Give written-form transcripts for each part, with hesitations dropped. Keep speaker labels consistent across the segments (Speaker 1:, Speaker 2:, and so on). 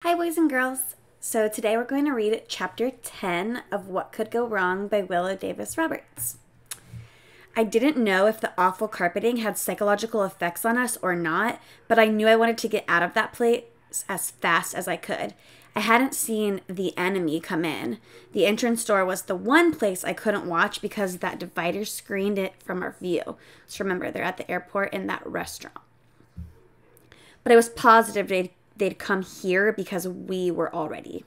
Speaker 1: Hi boys and girls. So today we're going to read chapter 10 of What Could Go Wrong by Willo Davis Roberts. I didn't know if the awful carpeting had psychological effects on us or not, but I knew I wanted to get out of that place as fast as I could. I hadn't seen the enemy come in. The entrance door was the one place I couldn't watch because that divider screened it from our view. So remember, they're at the airport in that restaurant. But I was positive they'd come here because we were all ready.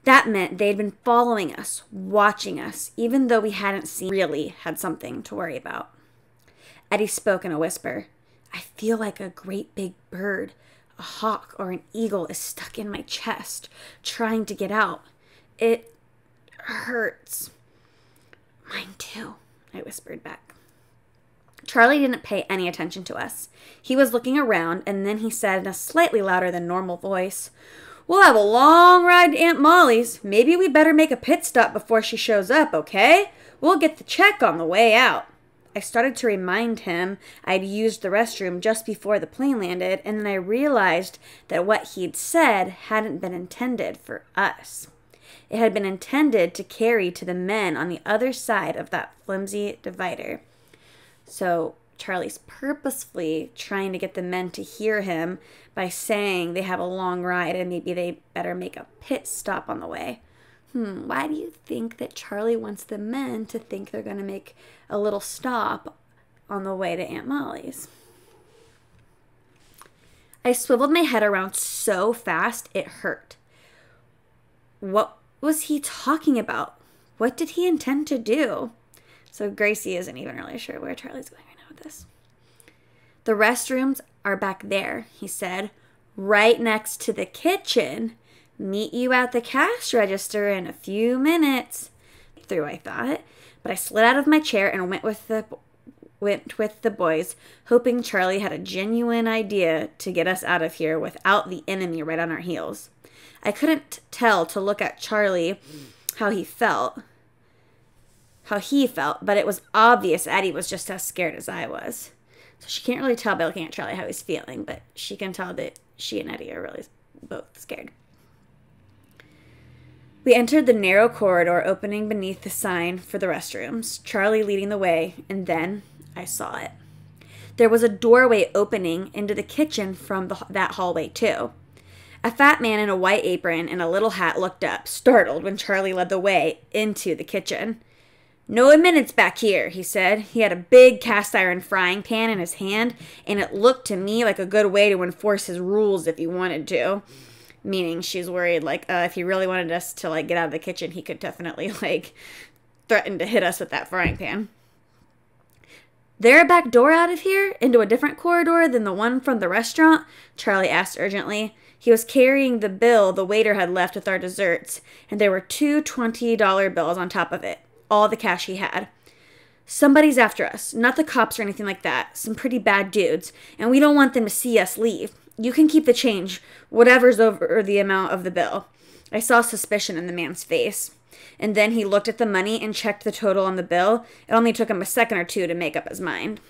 Speaker 1: That meant they'd been following us, watching us, even though we hadn't really had something to worry about. Eddie spoke in a whisper. I feel like a great big bird, a hawk or an eagle is stuck in my chest, trying to get out. It hurts. Mine too, I whispered back. Charlie didn't pay any attention to us. He was looking around, and then he said in a slightly louder than normal voice, We'll have a long ride to Aunt Molly's. Maybe we better make a pit stop before she shows up, okay? We'll get the check on the way out. I started to remind him I'd used the restroom just before the plane landed, and then I realized that what he'd said hadn't been intended for us. It had been intended to carry to the men on the other side of that flimsy divider. So Charlie's purposefully trying to get the men to hear him by saying they have a long ride and maybe they better make a pit stop on the way. Why do you think that Charlie wants the men to think they're going to make a little stop on the way to Aunt Molly's? I swiveled my head around so fast it hurt. What was he talking about? What did he intend to do? So Gracie isn't even really sure where Charlie's going right now with this. The restrooms are back there, he said, right next to the kitchen. Meet you at the cash register in a few minutes. I thought, but I slid out of my chair and went with the boys, hoping Charlie had a genuine idea to get us out of here without the enemy right on our heels. I couldn't tell to look at Charlie how he felt, but it was obvious Eddie was just as scared as I was. So she can't really tell by looking at Charlie how he's feeling, but she can tell that she and Eddie are really both scared. We entered the narrow corridor opening beneath the sign for the restrooms, Charlie leading the way, and then I saw it. There was a doorway opening into the kitchen from that hallway, too. A fat man in a white apron and a little hat looked up, startled when Charlie led the way into the kitchen. No minutes back here, he said. He had a big cast iron frying pan in his hand, and it looked to me like a good way to enforce his rules if he wanted to. Meaning she's worried, if he really wanted us to, get out of the kitchen, he could definitely, threaten to hit us with that frying pan. There a back door out of here, into a different corridor than the one from the restaurant? Charlie asked urgently. He was carrying the bill the waiter had left with our desserts, and there were two $20 bills on top of it. All the cash he had. Somebody's after us, not the cops or anything like that. Some pretty bad dudes, and we don't want them to see us leave. You can keep the change, whatever's over the amount of the bill. I saw suspicion in the man's face. And then he looked at the money and checked the total on the bill. It only took him a second or two to make up his mind.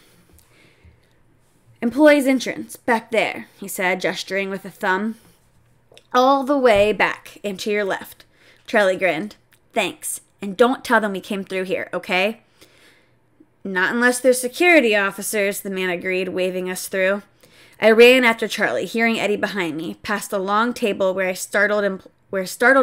Speaker 1: Employee's entrance, back there, he said, gesturing with a thumb. All the way back, and to your left. Charlie grinned. Thanks. And don't tell them we came through here, okay? Not unless they're security officers, the man agreed, waving us through. I ran after Charlie, hearing Eddie behind me, past a long table where startled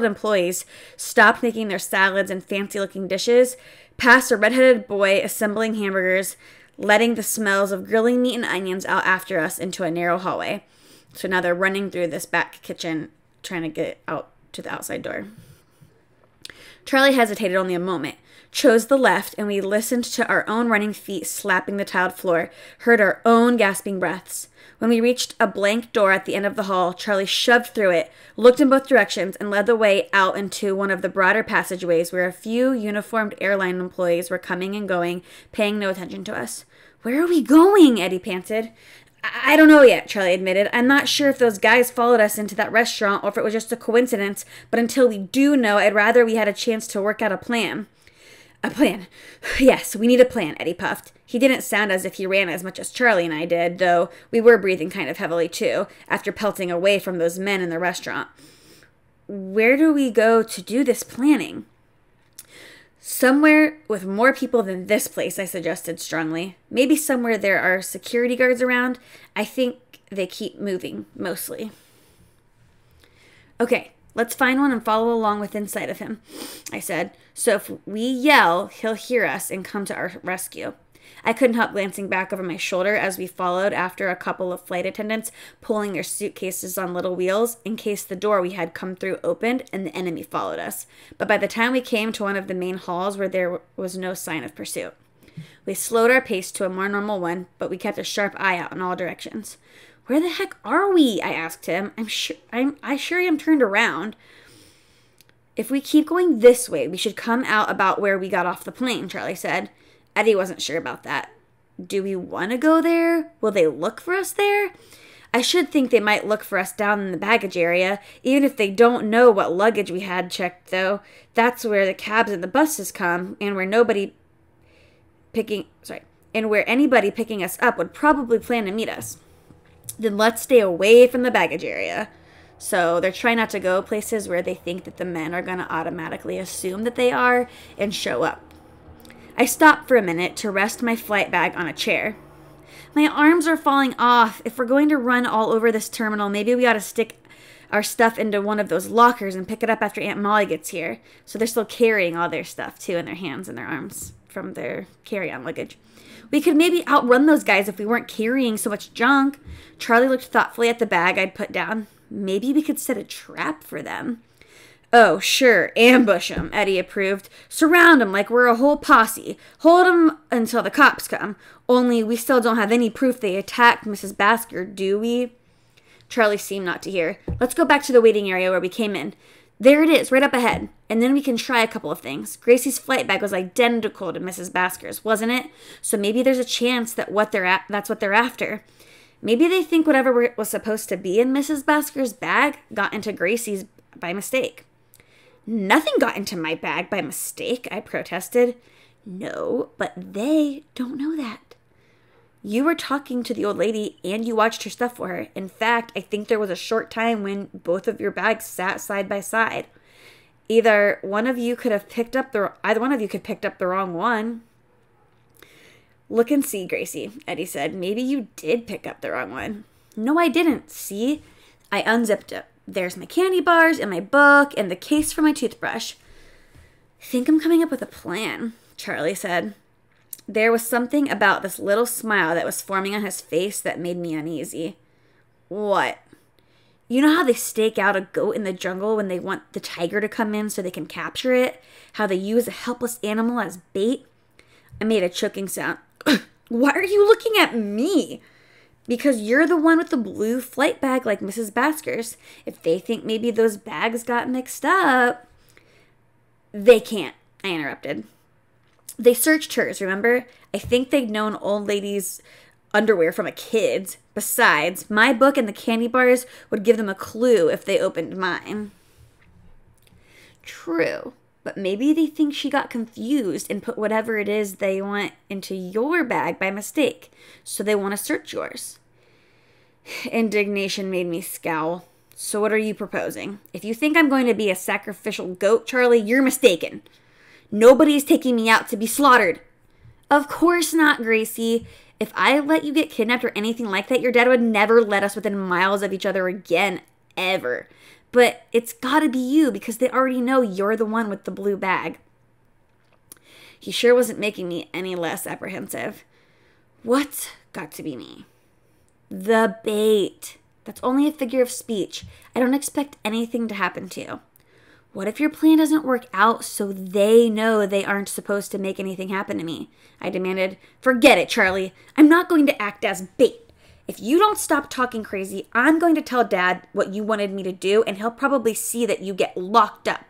Speaker 1: employees stopped making their salads and fancy-looking dishes, past a red-headed boy assembling hamburgers, letting the smells of grilling meat and onions out after us into a narrow hallway. So now they're running through this back kitchen, trying to get out to the outside door. Charlie hesitated only a moment, chose the left, and we listened to our own running feet slapping the tiled floor, heard our own gasping breaths. When we reached a blank door at the end of the hall, Charlie shoved through it, looked in both directions, and led the way out into one of the broader passageways where a few uniformed airline employees were coming and going, paying no attention to us. Where are we going? Eddie panted. I don't know yet, Charlie admitted. I'm not sure if those guys followed us into that restaurant or if it was just a coincidence, but until we do know, I'd rather we had a chance to work out a plan. A plan. Yes, we need a plan, Eddie puffed. He didn't sound as if he ran as much as Charlie and I did, though we were breathing kind of heavily too, after pelting away from those men in the restaurant. Where do we go to do this planning? Somewhere with more people than this place, I suggested strongly. Maybe somewhere there are security guards around. I think they keep moving, mostly. Okay, let's find one and follow along within sight of him, I said. So if we yell, he'll hear us and come to our rescue. I couldn't help glancing back over my shoulder as we followed after a couple of flight attendants pulling their suitcases on little wheels in case the door we had come through opened and the enemy followed us. But by the time we came to one of the main halls where there was no sign of pursuit. We slowed our pace to a more normal one, but we kept a sharp eye out in all directions. Where the heck are we? I asked him. I sure am turned around. If we keep going this way, we should come out about where we got off the plane, Charlie said. Eddie wasn't sure about that. Do we want to go there? Will they look for us there? I should think they might look for us down in the baggage area, even if they don't know what luggage we had checked, though. That's where the cabs and the buses come, and where anybody picking us up would probably plan to meet us. Then let's stay away from the baggage area. So they're trying not to go places where they think that the men are going to automatically assume that they are and show up. I stopped for a minute to rest my flight bag on a chair. My arms are falling off. If we're going to run all over this terminal, maybe we ought to stick our stuff into one of those lockers and pick it up after Aunt Molly gets here. So they're still carrying all their stuff, too, in their hands and their arms from their carry-on luggage. We could maybe outrun those guys if we weren't carrying so much junk. Charlie looked thoughtfully at the bag I'd put down. Maybe we could set a trap for them. Oh, sure, ambush them, Eddie approved. Surround them like we're a whole posse. Hold them until the cops come. Only we still don't have any proof they attacked Mrs. Basker, do we? Charlie seemed not to hear. Let's go back to the waiting area where we came in. There it is, right up ahead. And then we can try a couple of things. Gracie's flight bag was identical to Mrs. Basker's, wasn't it? So maybe there's a chance that that's what they're after. Maybe they think whatever was supposed to be in Mrs. Basker's bag got into Gracie's by mistake. Nothing got into my bag by mistake, I protested. No, but they don't know that. You were talking to the old lady and you watched her stuff for her. In fact, I think there was a short time when both of your bags sat side by side. Either one of you could pick up the wrong one. Look and see, Gracie, Eddie said. Maybe you did pick up the wrong one. No, I didn't. See? I unzipped it. There's my candy bars and my book and the case for my toothbrush. I think I'm coming up with a plan, Charlie said. There was something about this little smile that was forming on his face that made me uneasy. What? You know how they stake out a goat in the jungle when they want the tiger to come in so they can capture it? How they use a helpless animal as bait? I made a choking sound. Why are you looking at me? Because you're the one with the blue flight bag like Mrs. Basker's. If they think maybe those bags got mixed up... They can't, I interrupted. They searched hers, remember? I think they'd known old lady's underwear from a kid's. Besides, my book and the candy bars would give them a clue if they opened mine. True, but maybe they think she got confused and put whatever it is they want into your bag by mistake, so they want to search yours. Indignation made me scowl. So what are you proposing? If you think I'm going to be a sacrificial goat, Charlie, you're mistaken. Nobody's taking me out to be slaughtered. Of course not, Gracie. If I let you get kidnapped or anything like that, your dad would never let us within miles of each other again, ever. But it's gotta be you because they already know you're the one with the blue bag. He sure wasn't making me any less apprehensive. What's got to be me? The bait. That's only a figure of speech. I don't expect anything to happen to you. What if your plan doesn't work out so they know they aren't supposed to make anything happen to me? I demanded. Forget it, Charlie. I'm not going to act as bait. If you don't stop talking crazy, I'm going to tell Dad what you wanted me to do, and he'll probably see that you get locked up.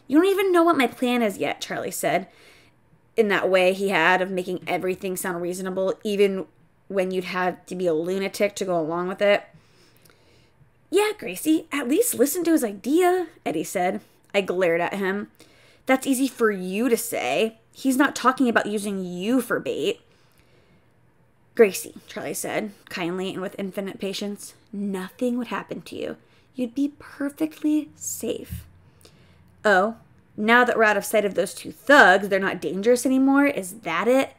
Speaker 1: You don't even know what my plan is yet, Charlie said, in that way he had of making everything sound reasonable, even when you'd have to be a lunatic to go along with it. Yeah, Gracie, at least listen to his idea, Eddie said. I glared at him. That's easy for you to say. He's not talking about using you for bait. Gracie, Charlie said, kindly and with infinite patience, nothing would happen to you. You'd be perfectly safe. Oh, now that we're out of sight of those two thugs, they're not dangerous anymore? Is that it?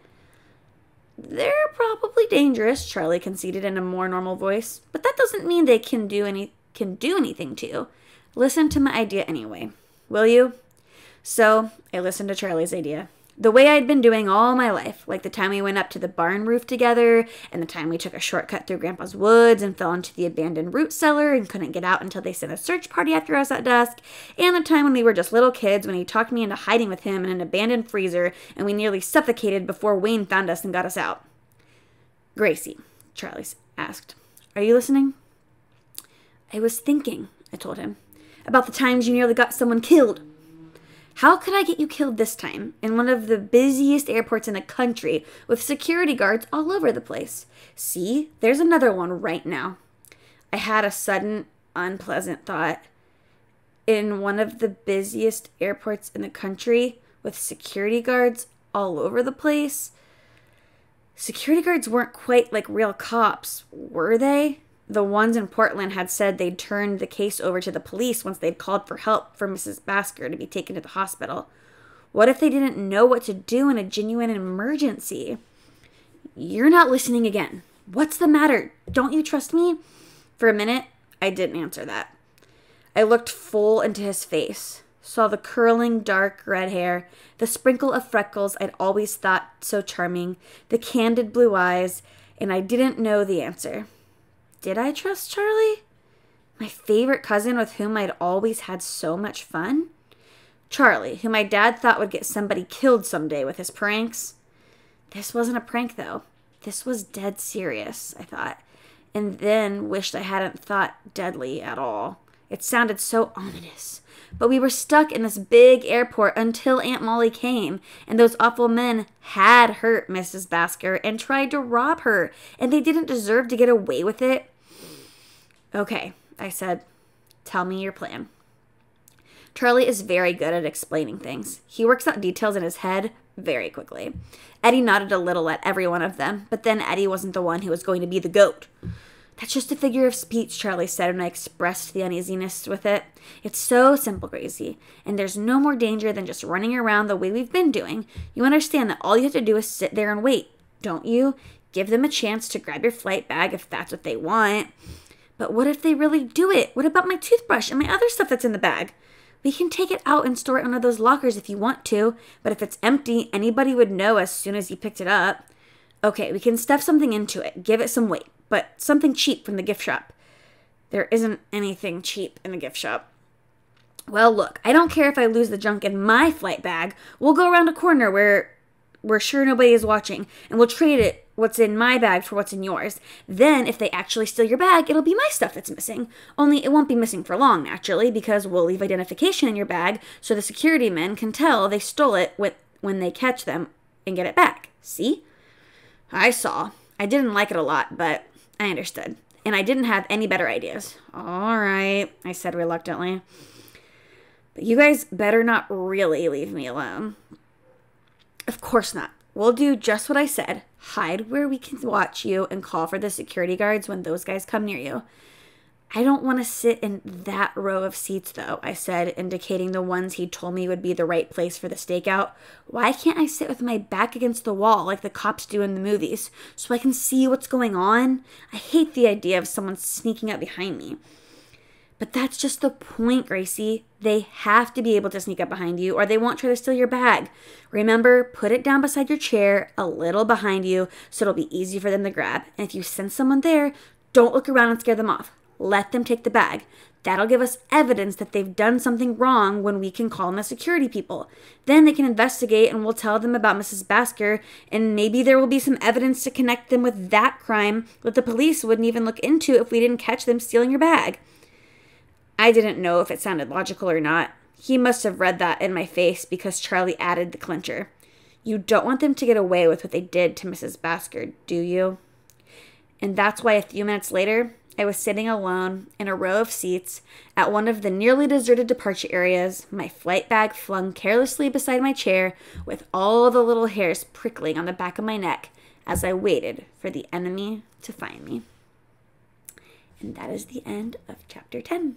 Speaker 1: They're probably dangerous, Charlie conceded in a more normal voice, but that doesn't mean they can do anything to you. Listen to my idea anyway, will you? So I listened to Charlie's idea. The way I'd been doing all my life, like the time we went up to the barn roof together, and the time we took a shortcut through Grandpa's woods and fell into the abandoned root cellar and couldn't get out until they sent a search party after us at dusk, and the time when we were just little kids when he talked me into hiding with him in an abandoned freezer and we nearly suffocated before Wayne found us and got us out. Gracie, Charlie asked, are you listening? I was thinking, I told him, about the times you nearly got someone killed. How could I get you killed this time in one of the busiest airports in the country with security guards all over the place? See, there's another one right now. I had a sudden, unpleasant thought. In one of the busiest airports in the country with security guards all over the place? Security guards weren't quite like real cops, were they? The ones in Portland had said they'd turned the case over to the police once they'd called for help for Mrs. Basker to be taken to the hospital. What if they didn't know what to do in a genuine emergency? You're not listening again. What's the matter? Don't you trust me? For a minute, I didn't answer that. I looked full into his face, saw the curling dark red hair, the sprinkle of freckles I'd always thought so charming, the candid blue eyes, and I didn't know the answer. Did I trust Charlie? My favorite cousin with whom I'd always had so much fun? Charlie, who my dad thought would get somebody killed someday with his pranks? This wasn't a prank, though. This was dead serious, I thought, and then wished I hadn't thought deadly at all. It sounded so ominous. But we were stuck in this big airport until Aunt Molly came, and those awful men had hurt Mrs. Basker and tried to rob her, and they didn't deserve to get away with it. Okay, I said, tell me your plan. Charlie is very good at explaining things. He works out details in his head very quickly. Eddie nodded a little at every one of them, but then Eddie wasn't the one who was going to be the goat. That's just a figure of speech, Charlie said when I expressed the uneasiness with it. It's so simple, Gracie, and there's no more danger than just running around the way we've been doing. You understand that all you have to do is sit there and wait, don't you? Give them a chance to grab your flight bag if that's what they want. But what if they really do it? What about my toothbrush and my other stuff that's in the bag? We can take it out and store it in one of those lockers if you want to, but if it's empty, anybody would know as soon as you picked it up. Okay, we can stuff something into it, give it some weight, but something cheap from the gift shop. There isn't anything cheap in the gift shop. Well, look, I don't care if I lose the junk in my flight bag. We'll go around a corner where we're sure nobody is watching, and we'll trade it, what's in my bag for what's in yours. Then, if they actually steal your bag, it'll be my stuff that's missing. Only it won't be missing for long, naturally, because we'll leave identification in your bag so the security men can tell they stole it when they catch them and get it back. See? I saw. I didn't like it a lot, but I understood. And I didn't have any better ideas. All right, I said reluctantly. But you guys better not really leave me alone. Of course not. We'll do just what I said. Hide where we can watch you and call for the security guards when those guys come near you. I don't want to sit in that row of seats, though, I said, indicating the ones he told me would be the right place for the stakeout. Why can't I sit with my back against the wall like the cops do in the movies so I can see what's going on? I hate the idea of someone sneaking up behind me. But that's just the point, Gracie. They have to be able to sneak up behind you or they won't try to steal your bag. Remember, put it down beside your chair, a little behind you, so it'll be easy for them to grab. And if you sense someone there, don't look around and scare them off. Let them take the bag. That'll give us evidence that they've done something wrong when we can call in the security people. Then they can investigate and we'll tell them about Mrs. Basker, and maybe there will be some evidence to connect them with that crime that the police wouldn't even look into if we didn't catch them stealing your bag. I didn't know if it sounded logical or not. He must have read that in my face because Charlie added the clincher. You don't want them to get away with what they did to Mrs. Basker, do you? And that's why a few minutes later, I was sitting alone in a row of seats at one of the nearly deserted departure areas, my flight bag flung carelessly beside my chair with all the little hairs prickling on the back of my neck as I waited for the enemy to find me. And that is the end of chapter 10.